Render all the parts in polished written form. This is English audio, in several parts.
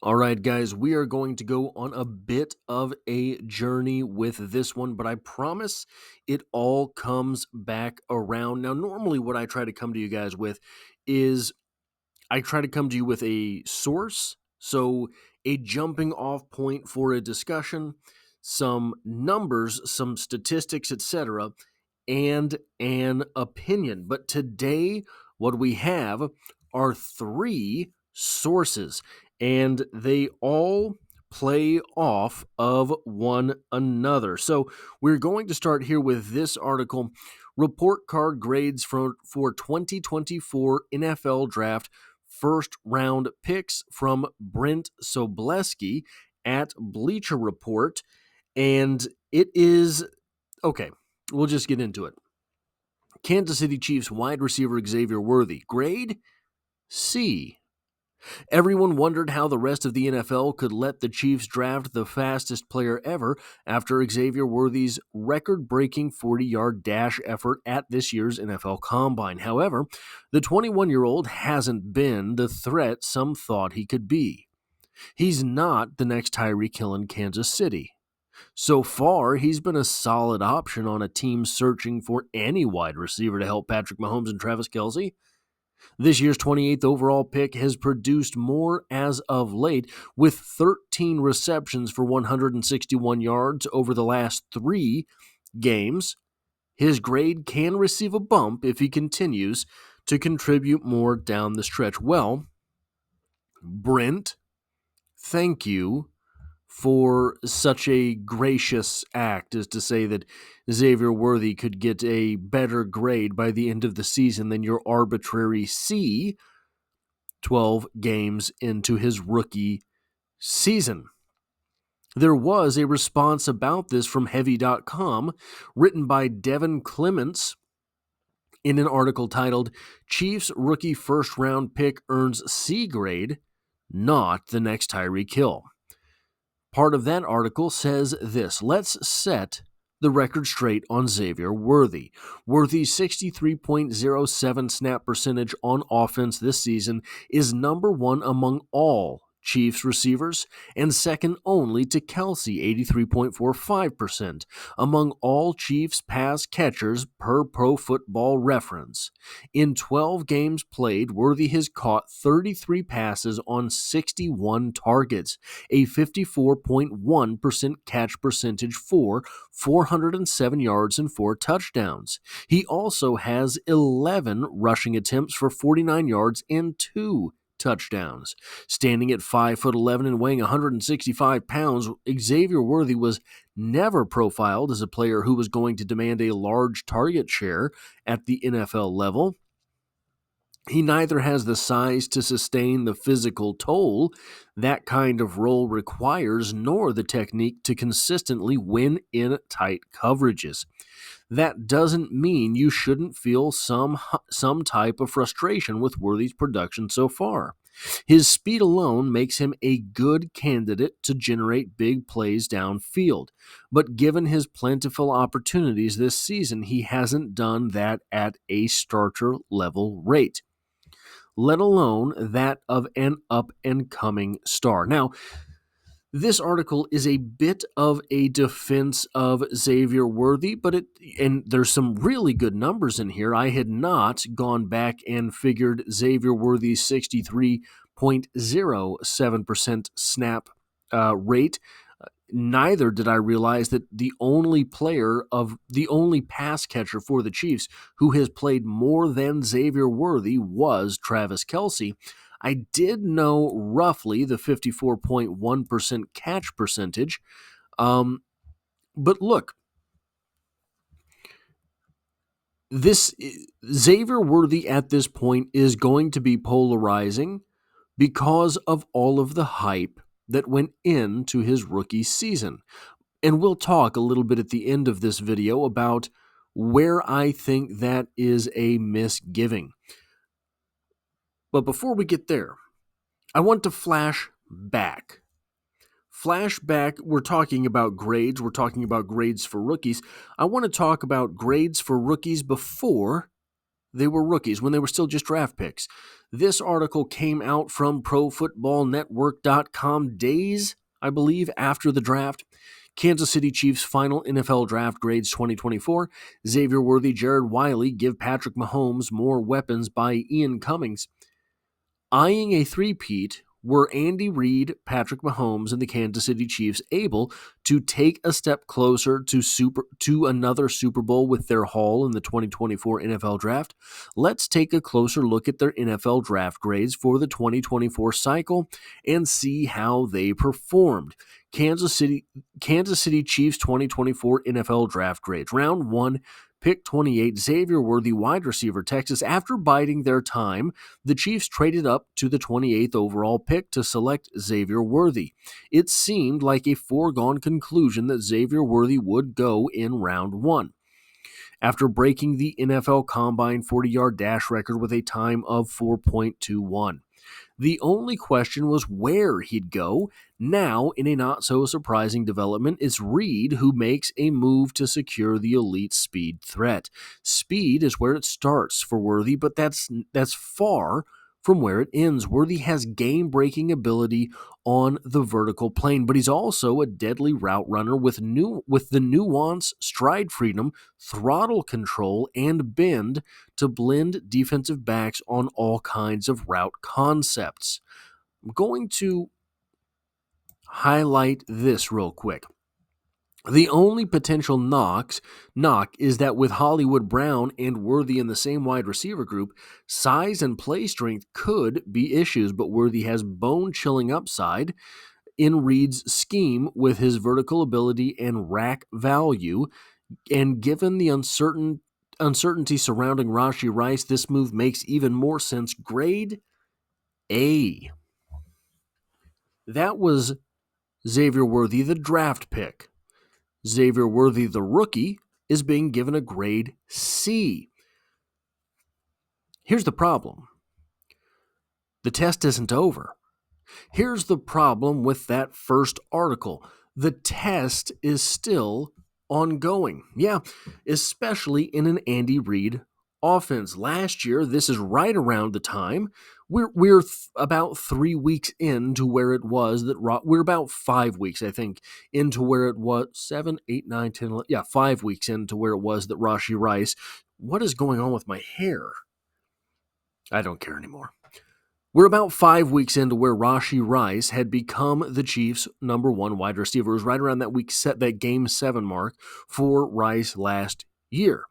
All right, guys, we are going to go on a bit of a journey with this one, but I promise it all comes back around. Now, normally what I try to come to you guys with is I try to come to you with a source, so a jumping off point for a discussion, some numbers, some statistics, etc., and an opinion. But today, what we have are three sources, and they all play off of one another. So we're going to start here with this article, Report Card Grades for 2024 NFL Draft First Round Picks from Brent Sobleski at Bleacher Report. And it is, okay, we'll just get into it. Kansas City Chiefs wide receiver Xavier Worthy, grade C. Everyone wondered how the rest of the NFL could let the Chiefs draft the fastest player ever after Xavier Worthy's record-breaking 40-yard dash effort at this year's NFL Combine. However, the 21-year-old hasn't been the threat some thought he could be. He's not the next Tyreek Hill in Kansas City. So far, he's been a solid option on a team searching for any wide receiver to help Patrick Mahomes and Travis Kelce. This year's 28th overall pick has produced more as of late, with 13 receptions for 161 yards over the last 3 games. His grade can receive a bump if he continues to contribute more down the stretch. Well, Brent, thank you for such a gracious act as to say that Xavier Worthy could get a better grade by the end of the season than your arbitrary C 12 games into his rookie season. There was a response about this from Heavy.com, written by Devin Clements in an article titled, Chiefs Rookie First Round Pick Earns C Grade, Not the Next Tyreek Hill. Part of that article says this: let's set the record straight on Xavier Worthy. Worthy's 63.07 snap percentage on offense this season is number 1 among all Chiefs receivers and second only to Kelce, 83.45%, among all Chiefs pass catchers per Pro Football Reference. In 12 games played, Worthy has caught 33 passes on 61 targets, a 54.1% catch percentage for 407 yards and 4 touchdowns. He also has 11 rushing attempts for 49 yards and 2 touchdowns. Standing at 5'11" and weighing 165 pounds, Xavier Worthy was never profiled as a player who was going to demand a large target share at the NFL level. He neither has the size to sustain the physical toll that kind of role requires, nor the technique to consistently win in tight coverages. That doesn't mean you shouldn't feel some type of frustration with Worthy's production so far. His speed alone makes him a good candidate to generate big plays downfield, but given his plentiful opportunities this season, he hasn't done that at a starter-level rate, let alone that of an up-and-coming star. Now, this article is a bit of a defense of Xavier Worthy, and there's some really good numbers in here. I had not gone back and figured Xavier Worthy's 63.07% snap rate. Neither did I realize that the only pass catcher for the Chiefs who has played more than Xavier Worthy was Travis Kelce. I did know roughly the 54.1% catch percentage. But look, this Xavier Worthy at this point is going to be polarizing because of all of the hype that went into his rookie season. And we'll talk a little bit at the end of this video about where I think that is a misgiving. But before we get there, I want to flash back. We're talking about grades. We're talking about grades for rookies. I want to talk about grades for rookies before they were rookies, when they were still just draft picks. This article came out from ProFootballNetwork.com days, I believe, after the draft. Kansas City Chiefs final NFL draft grades 2024. Xavier Worthy, Jared Wiley give Patrick Mahomes more weapons by Ian Cummings. Eyeing a three-peat, were Andy Reid, Patrick Mahomes, and the Kansas City Chiefs able to take a step closer to another Super Bowl with their haul in the 2024 NFL Draft? Let's take a closer look at their NFL Draft grades for the 2024 cycle and see how they performed. Kansas City Chiefs 2024 NFL Draft grades. Round 1, pick 28, Xavier Worthy, wide receiver, Texas. After biding their time, the Chiefs traded up to the 28th overall pick to select Xavier Worthy. It seemed like a foregone conclusion that Xavier Worthy would go in round 1. After breaking the NFL Combine 40-yard dash record with a time of 4.21. The only question was where he'd go. Now, in a not-so-surprising development, it's Reid who makes a move to secure the elite speed threat. Speed is where it starts for Worthy, but that's far from where it ends. Worthy has game-breaking ability on the vertical plane, but he's also a deadly route runner with the nuance, stride freedom, throttle control, and bend to blend defensive backs on all kinds of route concepts. I'm going to highlight this real quick. The only potential knock is that with Hollywood Brown and Worthy in the same wide receiver group, size and play strength could be issues, but Worthy has bone-chilling upside in Reid's scheme with his vertical ability and rack value, and given the uncertainty surrounding Rashee Rice, this move makes even more sense. Grade A. That was Xavier Worthy, the draft pick. Xavier Worthy, the rookie, is being given a grade C. Here's the problem. The test isn't over. Here's the problem with that first article. The test is still ongoing. Yeah, especially in an Andy Reid offense. Last year, this is right around the time we're about 3 weeks into where it was that we're about 5 weeks, I think, into where it was 7, 8, 9, 10, 11, 5 weeks into where it was that Rashee Rice. What is going on with my hair? I don't care anymore. We're about 5 weeks into where Rashee Rice had become the Chiefs' number 1 wide receiver. It was right around that Game 7 mark for Rice last year.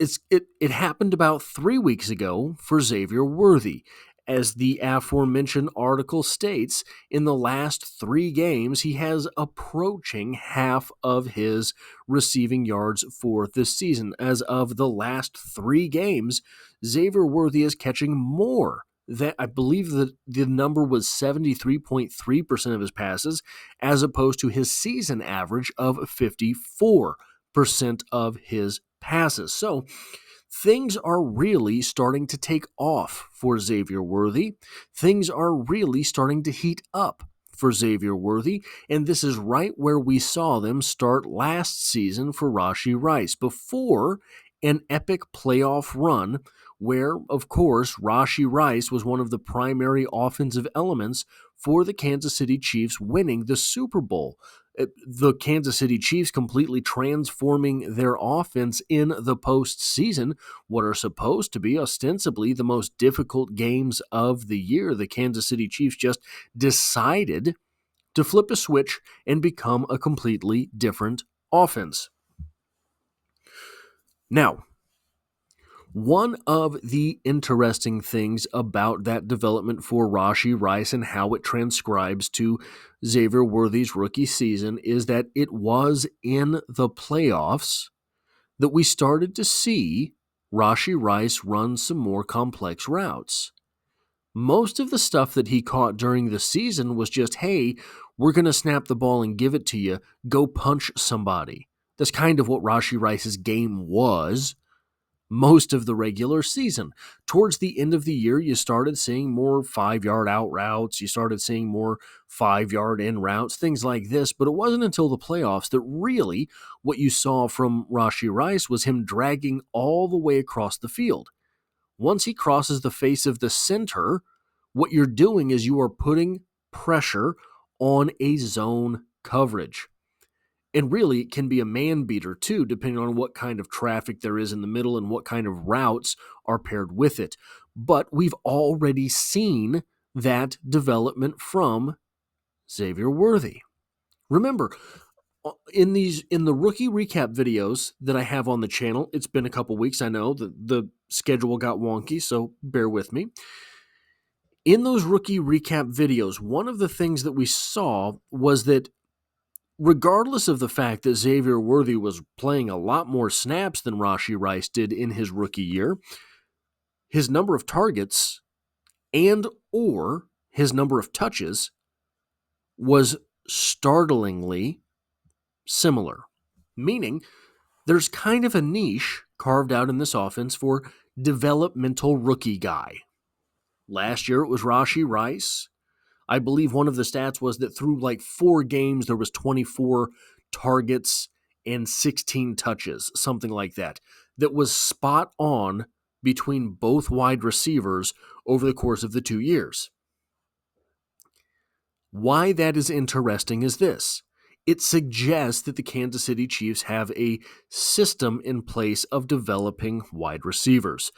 It happened about 3 weeks ago for Xavier Worthy. As the aforementioned article states, in the last 3 games, he has approaching half of his receiving yards for this season. As of the last 3 games, Xavier Worthy is catching more. That I believe that the number was 73.3% of his passes, as opposed to his season average of 54% of his passes. So things are really starting to take off for Xavier Worthy. Things are really starting to heat up for Xavier Worthy, and this is right where we saw them start last season for Rashee Rice, before an epic playoff run where, of course, Rashee Rice was one of the primary offensive elements for the Kansas City Chiefs winning the Super Bowl. The Kansas City Chiefs completely transforming their offense in the postseason, what are supposed to be ostensibly the most difficult games of the year. The Kansas City Chiefs just decided to flip a switch and become a completely different offense. Now, one of the interesting things about that development for Rashee Rice and how it transcribes to Xavier Worthy's rookie season is that it was in the playoffs that we started to see Rashee Rice run some more complex routes. Most of the stuff that he caught during the season was just, hey, we're going to snap the ball and give it to you. Go punch somebody. That's kind of what Rashee Rice's game was. most of the regular season. Towards the end of the year, you started seeing more 5-yard out routes. You started seeing more 5-yard in routes, things like this. But it wasn't until the playoffs that really what you saw from Rashee Rice was him dragging all the way across the field. Once he crosses the face of the center, what you're doing is you are putting pressure on a zone coverage. And really, it can be a man beater too, depending on what kind of traffic there is in the middle and what kind of routes are paired with it. But we've already seen that development from Xavier Worthy. Remember, in the rookie recap videos that I have on the channel, it's been a couple weeks, I know, the schedule got wonky, so bear with me. In those rookie recap videos, one of the things that we saw was that regardless of the fact that Xavier Worthy was playing a lot more snaps than Rashee Rice did in his rookie year, his number of targets and or his number of touches was startlingly similar. Meaning, there's kind of a niche carved out in this offense for developmental rookie guy. Last year it was Rashee Rice. I believe one of the stats was that through like 4 games, there was 24 targets and 16 touches, something like that. That was spot on between both wide receivers over the course of the 2 years. Why that is interesting is this. It suggests that the Kansas City Chiefs have a system in place of developing wide receivers.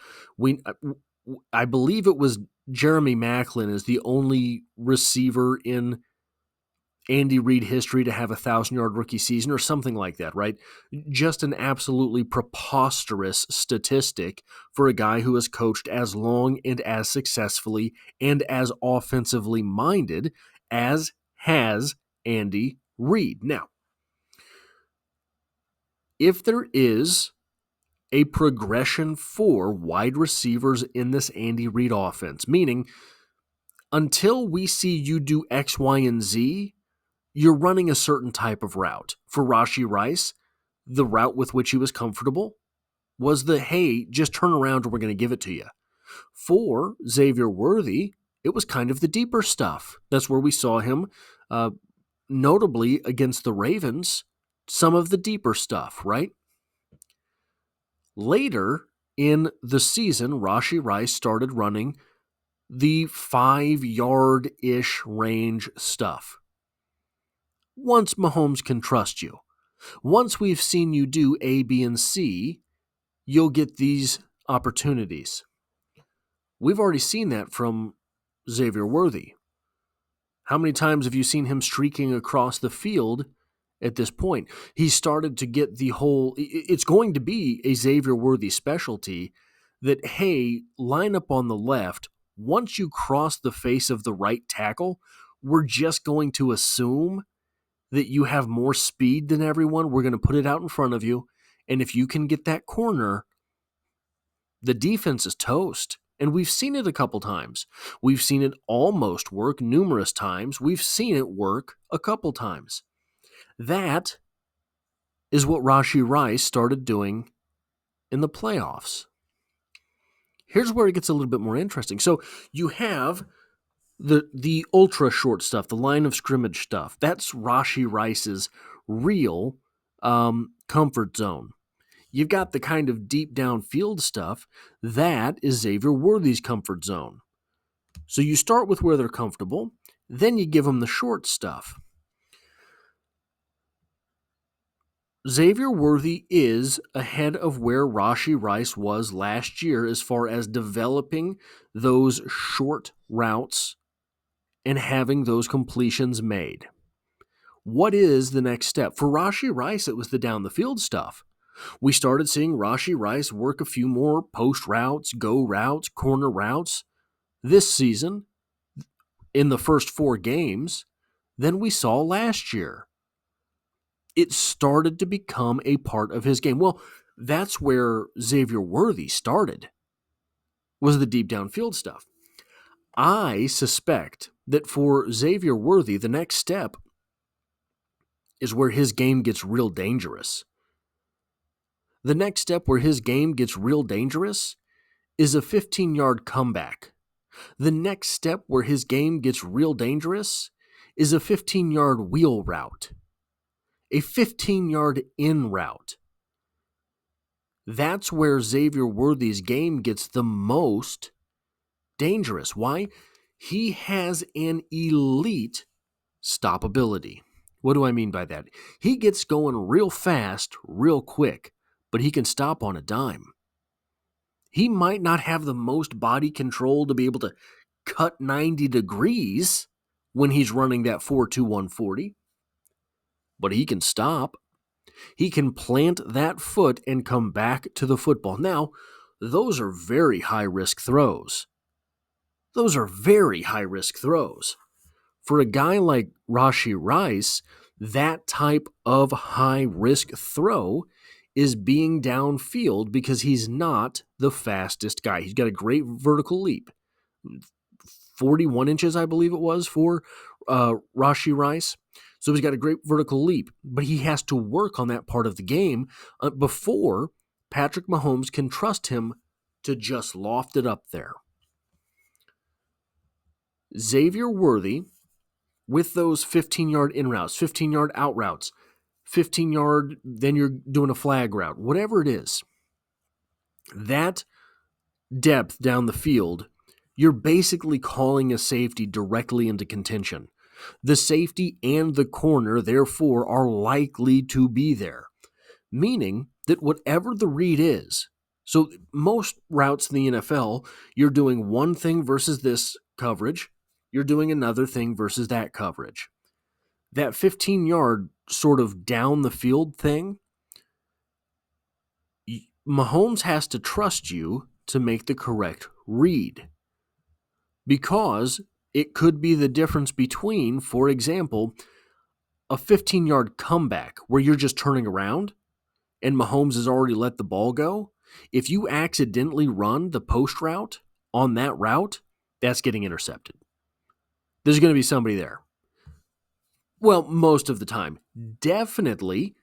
I believe it was Jeremy Maclin is the only receiver in Andy Reid history to have a 1,000-yard rookie season or something like that, right? Just an absolutely preposterous statistic for a guy who has coached as long and as successfully and as offensively minded as has Andy Reid. Now, if there is a progression for wide receivers in this Andy Reid offense, meaning until we see you do X, Y, and Z, you're running a certain type of route. For Rashee Rice, the route with which he was comfortable was the, hey, just turn around and we're going to give it to you. For Xavier Worthy, it was kind of the deeper stuff. That's where we saw him, notably against the Ravens, some of the deeper stuff, right? Later in the season, Rashee Rice started running the 5-yard-ish range stuff. Once Mahomes can trust you, once we've seen you do A, B, and C, you'll get these opportunities. We've already seen that from Xavier Worthy. How many times have you seen him streaking across the field at this point? He started to get the whole, it's going to be a Xavier Worthy specialty that, hey, line up on the left. Once you cross the face of the right tackle, we're just going to assume that you have more speed than everyone. We're going to put it out in front of you. And if you can get that corner, the defense is toast. And we've seen it a couple times. We've seen it almost work numerous times. We've seen it work a couple times. That is what Rashee Rice started doing in the playoffs. Here's where it gets a little bit more interesting. So you have the ultra short stuff, the line of scrimmage stuff. That's Rashee Rice's real comfort zone. You've got the kind of deep downfield stuff. That is Xavier Worthy's comfort zone. So you start with where they're comfortable, then you give them the short stuff. Xavier Worthy is ahead of where Rashee Rice was last year as far as developing those short routes and having those completions made. What is the next step? For Rashee Rice, it was the down the field stuff. We started seeing Rashee Rice work a few more post routes, go routes, corner routes this season in the first 4 games than we saw last year. It started to become a part of his game. Well, that's where Xavier Worthy started, was the deep downfield stuff. I suspect that for Xavier Worthy, the next step is where his game gets real dangerous. The next step where his game gets real dangerous is a 15-yard comeback. The next step where his game gets real dangerous is a 15-yard wheel route, a 15-yard in route. That's where Xavier Worthy's game gets the most dangerous. Why? He has an elite stoppability. What do I mean by that? He gets going real fast, real quick, but he can stop on a dime. He might not have the most body control to be able to cut 90 degrees when he's running that 4.2 but he can stop. He can plant that foot and come back to the football. Now, those are very high-risk throws. For a guy like Rashee Rice, that type of high-risk throw is being downfield because he's not the fastest guy. He's got a great vertical leap. 41 inches, I believe it was, for Rashee Rice. So he's got a great vertical leap, but he has to work on that part of the game before Patrick Mahomes can trust him to just loft it up there. Xavier Worthy, with those 15-yard in routes, 15-yard out routes, 15-yard, then you're doing a flag route, whatever it is, that depth down the field, you're basically calling a safety directly into contention. The safety and the corner, therefore, are likely to be there, meaning that whatever the read is, so most routes in the NFL, you're doing one thing versus this coverage, you're doing another thing versus that coverage. That 15-yard sort of down the field thing, Mahomes has to trust you to make the correct read, because it could be the difference between, for example, a 15-yard comeback where you're just turning around and Mahomes has already let the ball go. If you accidentally run the post route on that route, that's getting intercepted. There's going to be somebody there. Well, most of the time. Definitely,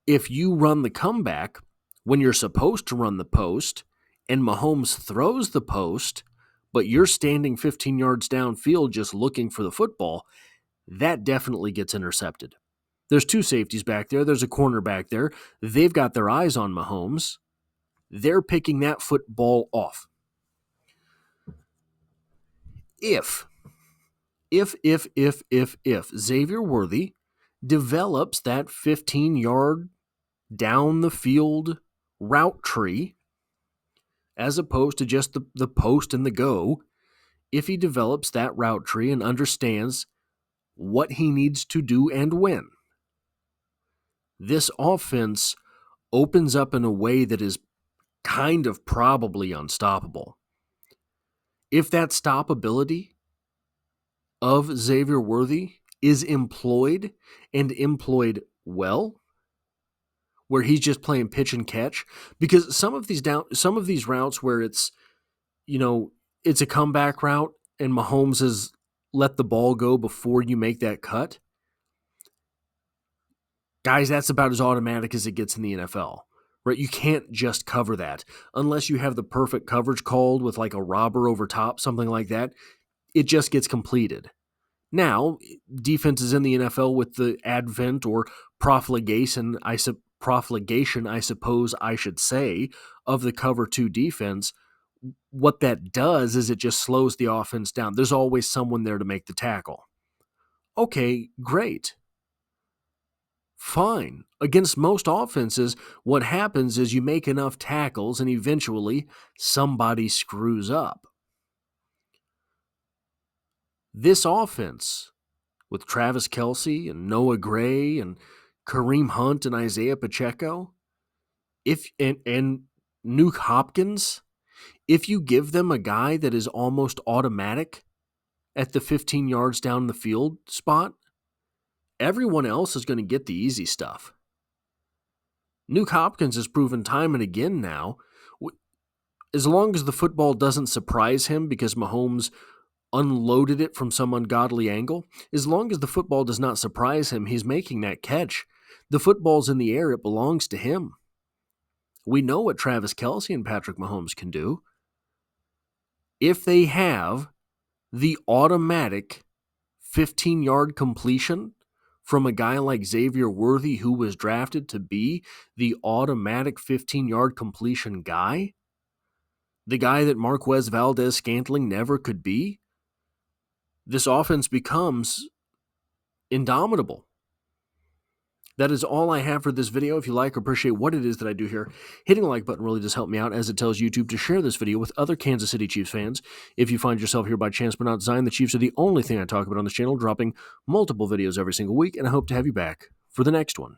if you run the comeback when you're supposed to run the post and Mahomes throws the post, but you're standing 15 yards downfield just looking for the football, that definitely gets intercepted. There's two safeties back there. There's a corner back there. They've got their eyes on Mahomes. They're picking that football off. If Xavier Worthy develops that 15-yard down the field route tree, as opposed to just the post and the go, if he develops that route tree and understands what he needs to do and when, this offense opens up in a way that is kind of probably unstoppable. If that stoppability of Xavier Worthy is employed and employed well, where he's just playing pitch and catch, because some of these routes where it's a comeback route and Mahomes has let the ball go before you make that cut, guys, that's about as automatic as it gets in the NFL, right? You can't just cover that unless you have the perfect coverage called with like a robber over top, something like that. It just gets completed. Now, defenses in the NFL with the advent or profligation, I suppose I should say, of the cover two defense, what that does is it just slows the offense down. There's always someone there to make the tackle. Okay, great. Fine. Against most offenses, what happens is you make enough tackles and eventually somebody screws up. This offense, with Travis Kelce and Noah Gray and Kareem Hunt and Isaiah Pacheco, and Nuke Hopkins, if you give them a guy that is almost automatic at the 15 yards down the field spot, everyone else is going to get the easy stuff. Nuke Hopkins has proven time and again now, as long as the football doesn't surprise him because Mahomes unloaded it from some ungodly angle, as long as the football does not surprise him, he's making that catch. The football's in the air, it belongs to him. We know what Travis Kelce and Patrick Mahomes can do. If they have the automatic 15-yard completion from a guy like Xavier Worthy, who was drafted to be the automatic 15-yard completion guy, the guy that Marquez Valdez-Scantling never could be, this offense becomes indomitable. That is all I have for this video. If you like or appreciate what it is that I do here, hitting the like button really does help me out, as it tells YouTube to share this video with other Kansas City Chiefs fans. If you find yourself here by chance but not design, the Chiefs are the only thing I talk about on this channel, dropping multiple videos every single week, and I hope to have you back for the next one.